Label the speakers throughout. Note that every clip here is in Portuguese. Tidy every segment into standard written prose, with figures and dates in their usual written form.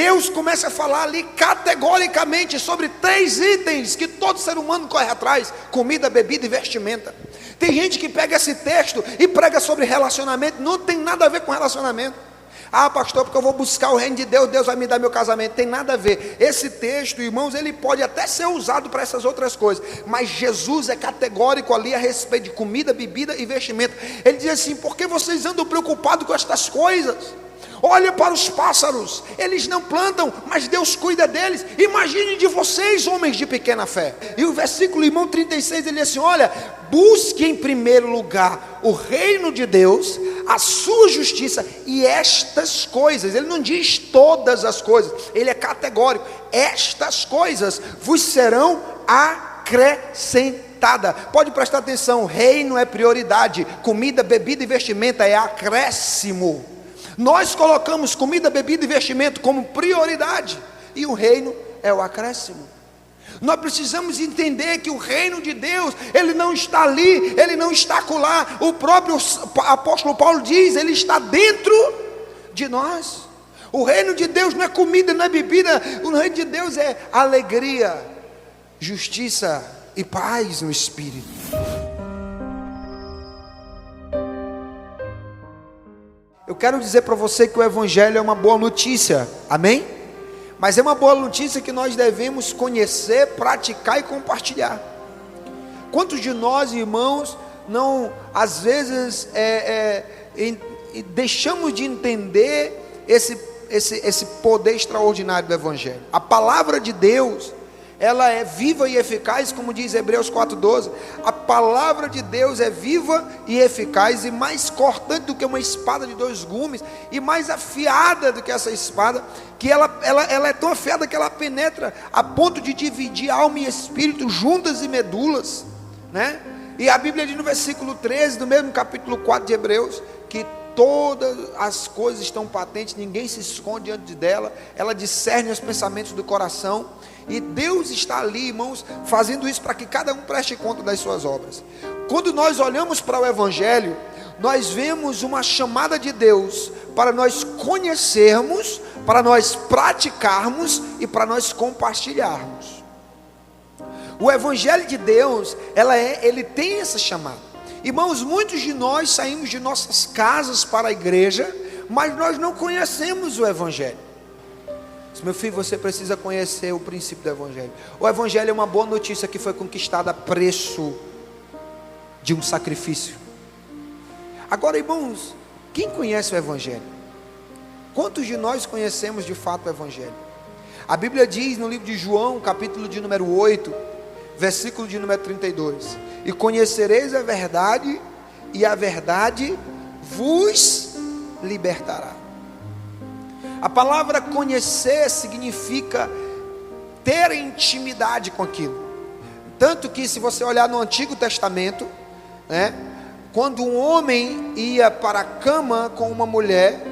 Speaker 1: Deus começa a falar ali categoricamente sobre 3 itens que todo ser humano corre atrás: comida, bebida e vestimenta. Tem gente que pega esse texto e prega sobre relacionamento, não tem nada a ver com relacionamento. Ah, pastor, porque eu vou buscar o reino de Deus, Deus vai me dar meu casamento. Tem nada a ver. Esse texto, irmãos, ele pode até ser usado para essas outras coisas, mas Jesus é categórico ali a respeito de comida, bebida e vestimenta. Ele diz assim: por que vocês andam preocupados com estas coisas? Olha para os pássaros, eles não plantam, mas Deus cuida deles. Imagine de vocês, homens de pequena fé. E o versículo, irmão, 36, ele diz assim: olha, busque em primeiro lugar o reino de Deus, a sua justiça, e estas coisas. Ele não diz todas as coisas, ele é categórico: estas coisas vos serão acrescentadas. Pode prestar atenção, reino é prioridade, comida, bebida e vestimenta é acréscimo. Nós colocamos comida, bebida e vestimento como prioridade, e o reino é o acréscimo. Nós precisamos entender que o reino de Deus, ele não está ali, ele não está acolá. O próprio apóstolo Paulo diz, ele está dentro de nós. O reino de Deus não é comida, não é bebida. O reino de Deus é alegria, justiça e paz no Espírito. Eu quero dizer para você que o Evangelho é uma boa notícia, amém? Mas é uma boa notícia que nós devemos conhecer, praticar e compartilhar. Quantos de nós, irmãos, não, às vezes, deixamos de entender esse poder extraordinário do Evangelho? A palavra de Deus, ela é viva e eficaz, como diz Hebreus 4:12. A palavra de Deus é viva e eficaz, e mais cortante do que uma espada de 2 gumes, e mais afiada do que essa espada, que ela é tão afiada que ela penetra a ponto de dividir alma e espírito, juntas e medulas, né? E a Bíblia diz no versículo 13, do mesmo capítulo 4 de Hebreus, que todas as coisas estão patentes, ninguém se esconde diante dela, ela discerne os pensamentos do coração. E Deus está ali, irmãos, fazendo isso para que cada um preste conta das suas obras. Quando nós olhamos para o Evangelho, nós vemos uma chamada de Deus para nós conhecermos, para nós praticarmos e para nós compartilharmos. O Evangelho de Deus, ele tem essa chamada. Irmãos, muitos de nós saímos de nossas casas para a igreja, mas nós não conhecemos o Evangelho. Meu filho, você precisa conhecer o princípio do Evangelho. O Evangelho é uma boa notícia que foi conquistada a preço de um sacrifício. Agora, irmãos, quem conhece o Evangelho? Quantos de nós conhecemos de fato o Evangelho? A Bíblia diz no livro de João, capítulo de número 8, versículo de número 32: e conhecereis a verdade, e a verdade vos libertará. A palavra conhecer significa ter intimidade com aquilo. Tanto que, se você olhar no Antigo Testamento, né, quando um homem ia para a cama com uma mulher,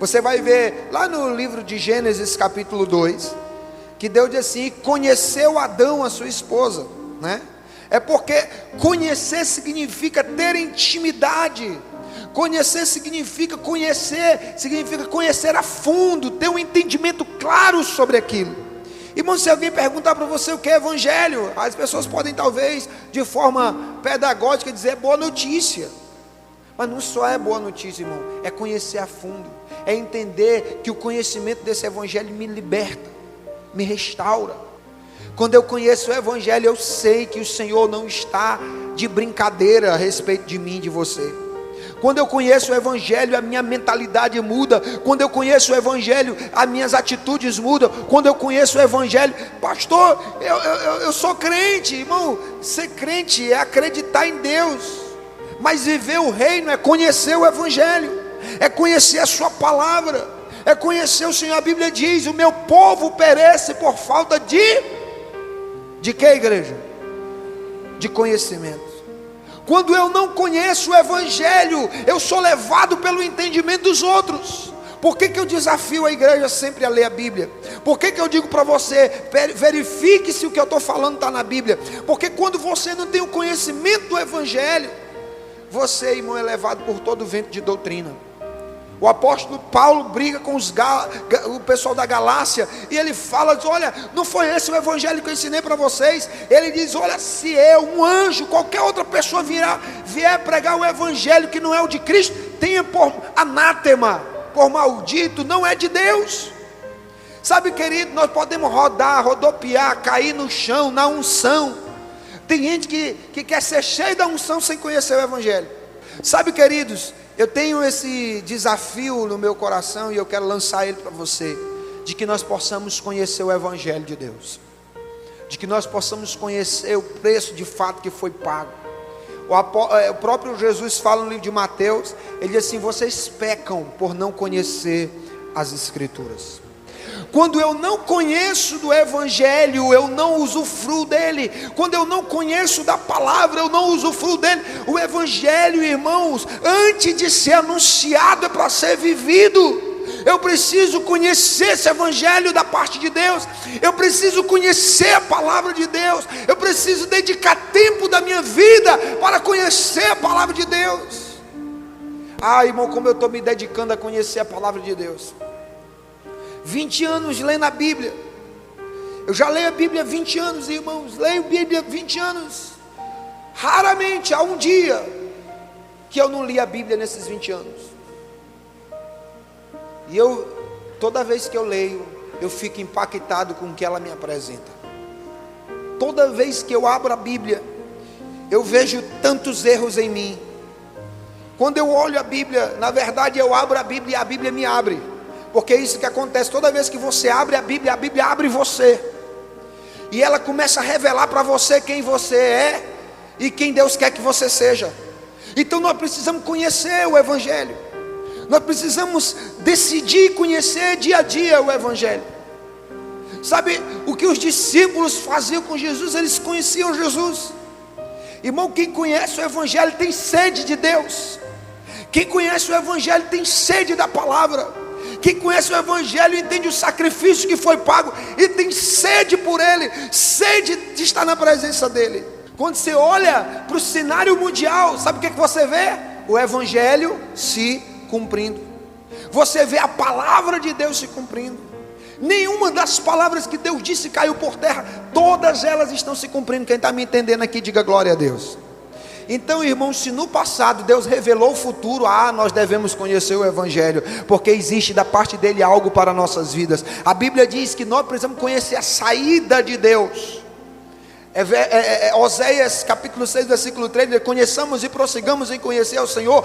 Speaker 1: você vai ver lá no livro de Gênesis capítulo 2, que Deus diz assim: conheceu Adão a sua esposa, né? É porque conhecer significa ter intimidade. Conhecer significa conhecer a fundo, ter um entendimento claro sobre aquilo. Irmão, se alguém perguntar para você o que é Evangelho, as pessoas podem talvez de forma pedagógica dizer boa notícia. Mas não só é boa notícia, irmão, é conhecer a fundo, é entender que o conhecimento desse Evangelho me liberta, me restaura. Quando eu conheço o Evangelho, eu sei que o Senhor não está de brincadeira a respeito de mim e de você. Quando eu conheço o Evangelho, a minha mentalidade muda. Quando eu conheço o Evangelho, as minhas atitudes mudam. Quando eu conheço o Evangelho, pastor, eu sou crente. Irmão, ser crente é acreditar em Deus, mas viver o reino é conhecer o Evangelho, é conhecer a sua palavra, é conhecer o Senhor. A Bíblia diz: o meu povo perece por falta de que, igreja? De conhecimento. Quando eu não conheço o Evangelho, eu sou levado pelo entendimento dos outros. Por que eu desafio a igreja sempre a ler a Bíblia? Por que eu digo para você, verifique se o que eu estou falando está na Bíblia? Porque quando você não tem o conhecimento do Evangelho, você, irmão, é levado por todo o vento de doutrina. O apóstolo Paulo briga com o pessoal da Galácia, e ele fala, diz, olha, não foi esse o evangelho que eu ensinei para vocês. Ele diz, olha, se eu, um anjo, qualquer outra pessoa vier pregar o evangelho que não é o de Cristo, tenha por anátema, por maldito, não é de Deus. Sabe, querido, nós podemos rodopiar, cair no chão, na unção. Tem gente que quer ser cheio da unção sem conhecer o evangelho. Sabe, queridos, eu tenho esse desafio no meu coração e eu quero lançar ele para você, de que nós possamos conhecer o evangelho de Deus, de que nós possamos conhecer o preço de fato que foi pago. O próprio Jesus fala no livro de Mateus, ele diz assim, vocês pecam por não conhecer as Escrituras. Quando eu não conheço do evangelho, eu não usufruo dele. Quando eu não conheço da palavra, eu não usufruo dele. O evangelho, irmãos, antes de ser anunciado, é para ser vivido. Eu preciso conhecer esse evangelho da parte de Deus. Eu preciso conhecer a palavra de Deus. Eu preciso dedicar tempo da minha vida para conhecer a palavra de Deus. Irmão, como eu estou me dedicando a conhecer a palavra de Deus. 20 anos lendo a Bíblia. Eu já leio a Bíblia há 20 anos, irmãos. Leio a Bíblia há 20 anos. Raramente há um dia que eu não li a Bíblia nesses 20 anos. E toda vez que eu leio, eu fico impactado com o que ela me apresenta. Toda vez que eu abro a Bíblia, eu vejo tantos erros em mim. Quando eu olho a Bíblia, na verdade eu abro a Bíblia e a Bíblia me abre. Porque é isso que acontece, toda vez que você abre a Bíblia abre você. E ela começa a revelar para você quem você é e quem Deus quer que você seja. Então nós precisamos conhecer o evangelho. Nós precisamos decidir conhecer dia a dia o evangelho. Sabe o que os discípulos faziam com Jesus? Eles conheciam Jesus. Irmão, quem conhece o evangelho tem sede de Deus. Quem conhece o evangelho tem sede da palavra. Quem conhece o evangelho entende o sacrifício que foi pago e tem sede por ele, sede de estar na presença dele. Quando você olha para o cenário mundial, sabe o que você vê? O evangelho se cumprindo. Você vê a palavra de Deus se cumprindo. Nenhuma das palavras que Deus disse caiu por terra, todas elas estão se cumprindo. Quem está me entendendo aqui, diga glória a Deus. Então, irmãos, se no passado Deus revelou o futuro, nós devemos conhecer o evangelho, porque existe da parte dele algo para nossas vidas. A Bíblia diz que nós precisamos conhecer a saída de Deus. Oséias capítulo 6 versículo 3, conheçamos e prossigamos em conhecer ao Senhor.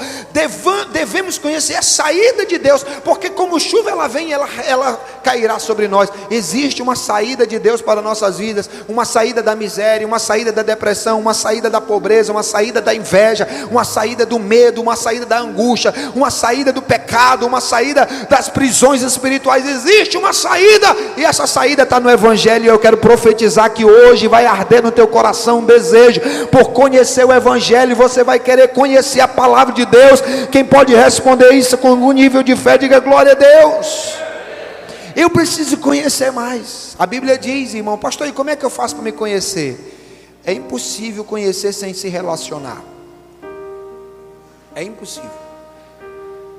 Speaker 1: Devemos conhecer a saída de Deus, porque como chuva ela vem, ela cairá sobre nós. Existe uma saída de Deus para nossas vidas, uma saída da miséria, uma saída da depressão, uma saída da pobreza, uma saída da inveja, uma saída do medo, uma saída da angústia, uma saída do pecado, uma saída das prisões espirituais. Existe uma saída, e essa saída está no evangelho. E eu quero profetizar que hoje vai arder no teu coração um desejo por conhecer o evangelho. Você vai querer conhecer a palavra de Deus. Quem pode responder isso com algum nível de fé, diga glória a Deus. Eu preciso conhecer mais. A Bíblia diz, irmão, pastor, e como é que eu faço para me conhecer? É impossível conhecer sem se relacionar. É impossível.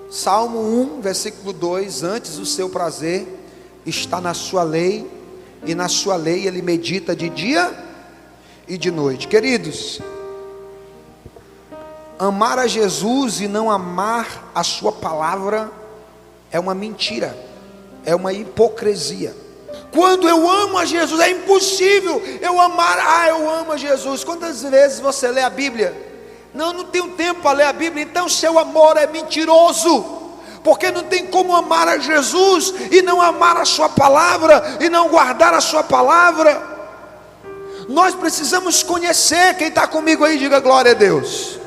Speaker 1: Salmo 1 versículo 2, antes o seu prazer está na sua lei, e na sua lei ele medita de dia e de noite. Queridos, amar a Jesus e não amar a sua palavra é uma mentira, é uma hipocrisia. Quando eu amo a Jesus, é impossível eu amar, eu amo a Jesus. Quantas vezes você lê a Bíblia? Não tenho tempo para ler a Bíblia. Então seu amor é mentiroso, porque não tem como amar a Jesus e não amar a sua palavra, e não guardar a sua palavra. Nós precisamos conhecer. Quem está comigo aí, diga glória a Deus.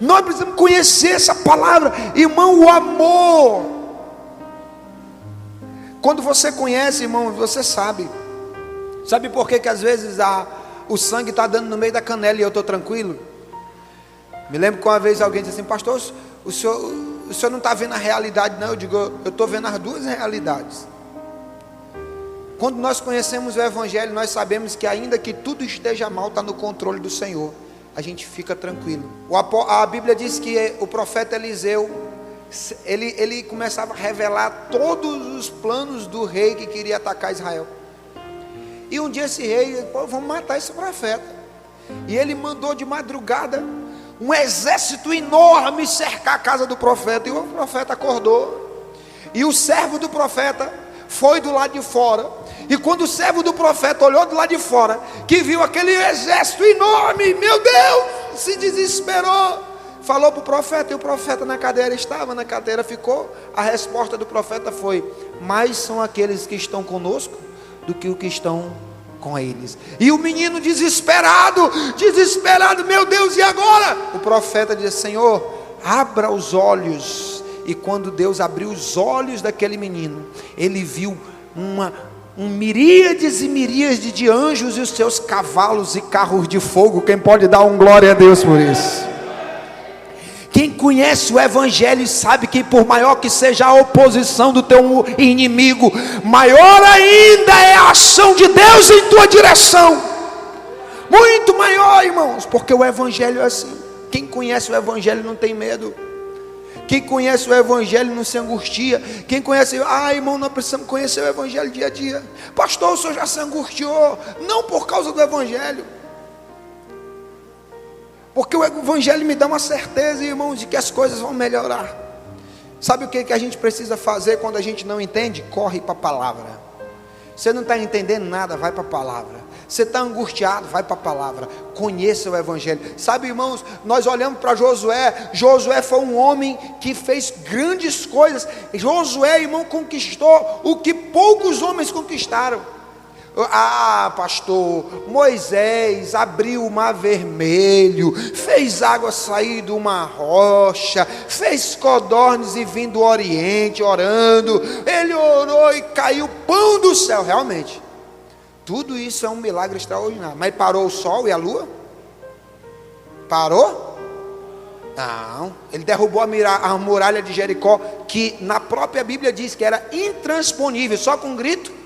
Speaker 1: Nós precisamos conhecer essa palavra, irmão. O amor, quando você conhece, irmão, você sabe por que às vezes o sangue está dando no meio da canela e eu estou tranquilo? Me lembro que uma vez alguém disse assim: pastor, o senhor não está vendo a realidade, não? Eu digo, eu estou vendo as duas realidades. Quando nós conhecemos o evangelho, nós sabemos que ainda que tudo esteja mal, está no controle do Senhor. A gente fica tranquilo. A Bíblia diz que o profeta Eliseu ele começava a revelar todos os planos do rei que queria atacar Israel. E um dia esse rei, vamos matar esse profeta. E ele mandou de madrugada um exército enorme cercar a casa do profeta. E o profeta acordou. E o servo do profeta foi do lado de fora. E quando o servo do profeta olhou do lado de fora, que viu aquele exército enorme, meu Deus, se desesperou. Falou para o profeta, e o profeta na cadeira estava, na cadeira ficou. A resposta do profeta foi: mais são aqueles que estão conosco do que os que estão com eles. E o menino desesperado, meu Deus, e agora? O profeta disse: Senhor, abra os olhos. E quando Deus abriu os olhos daquele menino, ele viu miríades e miríades de anjos e os seus cavalos e carros de fogo. Quem pode dar glória a Deus por isso? Quem conhece o evangelho sabe que por maior que seja a oposição do teu inimigo, maior ainda é a ação de Deus em tua direção. Muito maior, irmãos, porque o evangelho é assim. Quem conhece o evangelho não tem medo. Quem conhece o evangelho não se angustia. Quem conhece, irmão, nós precisamos conhecer o evangelho dia a dia. Pastor, o senhor já se angustiou? Não por causa do evangelho, porque o evangelho me dá uma certeza, irmãos, de que as coisas vão melhorar. Sabe o que a gente precisa fazer quando a gente não entende? Corre para a palavra. Você não está entendendo nada, vai para a palavra. Você está angustiado, vai para a palavra. Conheça o evangelho. Sabe, irmãos, nós olhamos para Josué. Josué foi um homem que fez grandes coisas. Josué, irmão, conquistou o que poucos homens conquistaram. Pastor, Moisés abriu o mar vermelho, fez água sair de uma rocha, fez codornas e vindo do Oriente orando. Ele orou e caiu pão do céu. Realmente, tudo isso é um milagre extraordinário. Mas parou o sol e a lua? Parou? Não. Ele derrubou a muralha de Jericó, que na própria Bíblia diz que era intransponível, só com um grito.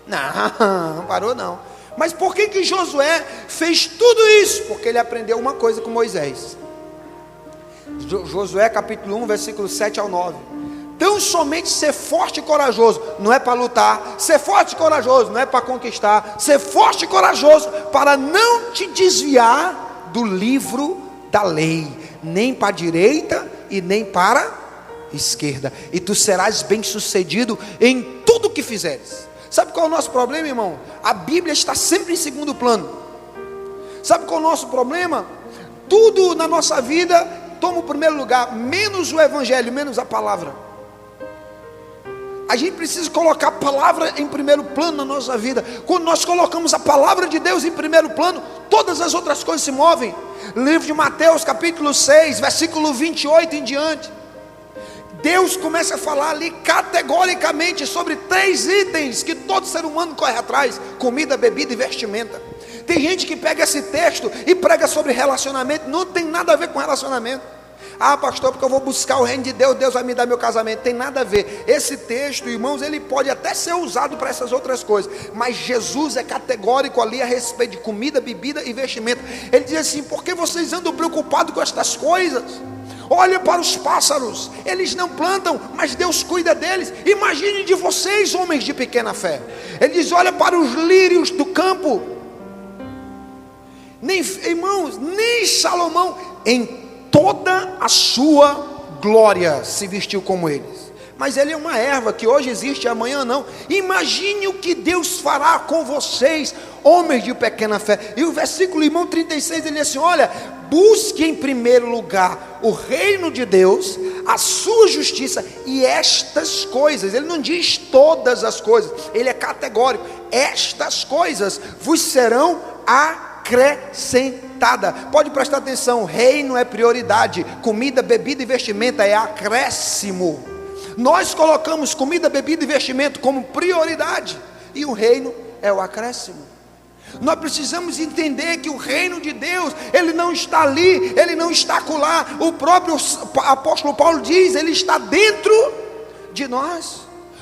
Speaker 1: Não parou não. Mas por que Josué fez tudo isso? Porque ele aprendeu uma coisa com Moisés. Josué capítulo 1, versículo 7 ao 9. Tão somente ser forte e corajoso, não é para lutar. Ser forte e corajoso não é para conquistar. Ser forte e corajoso para não te desviar do livro da lei, nem para a direita e nem para a esquerda, e tu serás bem sucedido em tudo que fizeres. Sabe qual é o nosso problema, irmão? A Bíblia está sempre em segundo plano. Sabe qual é o nosso problema? Tudo na nossa vida toma o primeiro lugar, menos o evangelho, menos a palavra. A gente precisa colocar a palavra em primeiro plano na nossa vida. Quando nós colocamos a palavra de Deus em primeiro plano, todas as outras coisas se movem. Livro de Mateus capítulo 6, versículo 28 em diante, Deus começa a falar ali categoricamente sobre 3 itens que todo ser humano corre atrás: comida, bebida e vestimenta. Tem gente que pega esse texto e prega sobre relacionamento. Não tem nada a ver com relacionamento. Pastor, porque eu vou buscar o reino de Deus, Deus vai me dar meu casamento. Tem nada a ver. Esse texto, irmãos, ele pode até ser usado para essas outras coisas, mas Jesus é categórico ali a respeito de comida, bebida e vestimenta. Ele diz assim: por que vocês andam preocupados com estas coisas? Olha para os pássaros, eles não plantam, mas Deus cuida deles. Imagine de vocês, homens de pequena fé. Ele diz: olha para os lírios do campo. Irmãos, nem Salomão em toda a sua glória se vestiu como eles. Mas ele é uma erva que hoje existe e amanhã não. Imagine o que Deus fará com vocês, homens de pequena fé. E o versículo, irmão, 36, ele diz assim: olha, busque em primeiro lugar o reino de Deus, a sua justiça, e estas coisas. Ele não diz todas as coisas, ele é categórico: estas coisas vos serão acrescentadas. Pode prestar atenção: reino é prioridade, comida, bebida e vestimenta é acréscimo. Nós colocamos comida, bebida e vestimento como prioridade, e o reino é o acréscimo. Nós precisamos entender que o reino de Deus, ele não está ali, ele não está acolá. O próprio apóstolo Paulo diz, ele está dentro de nós.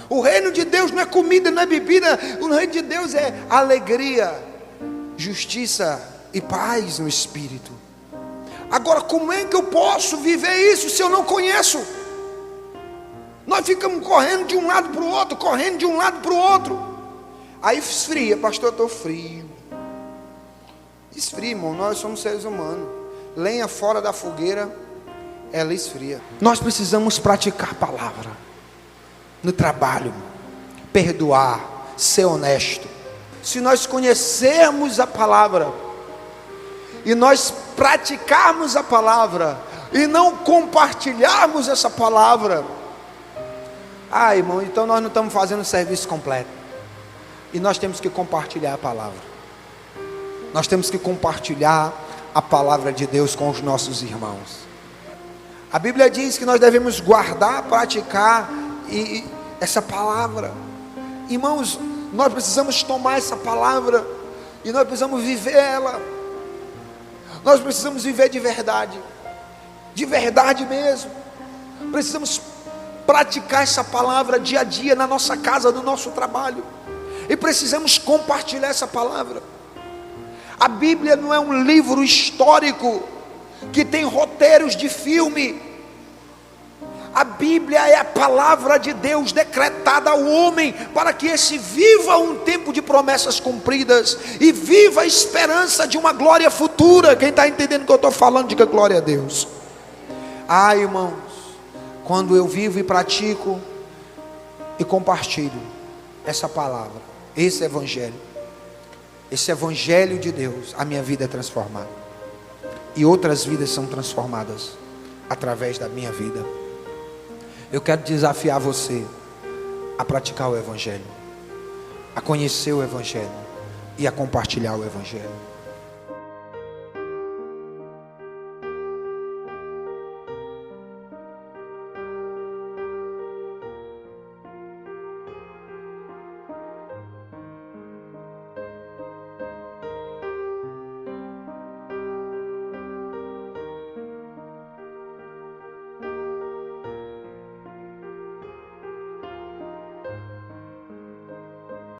Speaker 1: O reino de Deus não é comida, não é bebida. O reino de Deus é alegria, justiça e paz no Espírito. Agora, como é que eu posso viver isso se eu não conheço? Nós ficamos correndo de um lado para o outro, correndo de um lado para o outro. Aí esfria, pastor, eu estou frio. Esfria, irmão, nós somos seres humanos. Lenha fora da fogueira, ela esfria. Nós precisamos praticar a palavra no trabalho, perdoar, ser honesto. Se nós conhecermos a palavra e nós praticarmos a palavra e não compartilharmos essa palavra, irmão, então nós não estamos fazendo o serviço completo. E nós temos que compartilhar a palavra. Nós temos que compartilhar a palavra de Deus com os nossos irmãos. A Bíblia diz que nós devemos guardar, praticar essa palavra. Irmãos, nós precisamos tomar essa palavra e nós precisamos viver ela. Nós precisamos viver de verdade mesmo. Precisamos praticar essa palavra dia a dia na nossa casa, no nosso trabalho, e precisamos compartilhar essa palavra. A Bíblia não é um livro histórico que tem roteiros de filme. A Bíblia é a palavra de Deus decretada ao homem, para que esse viva um tempo de promessas cumpridas e viva a esperança de uma glória futura. Quem está entendendo o que eu estou falando, diga glória a Deus. Irmãos, quando eu vivo e pratico e compartilho essa palavra, esse evangelho de Deus, a minha vida é transformada, e outras vidas são transformadas através da minha vida. Eu quero desafiar você a praticar o evangelho, a conhecer o evangelho e a compartilhar o evangelho.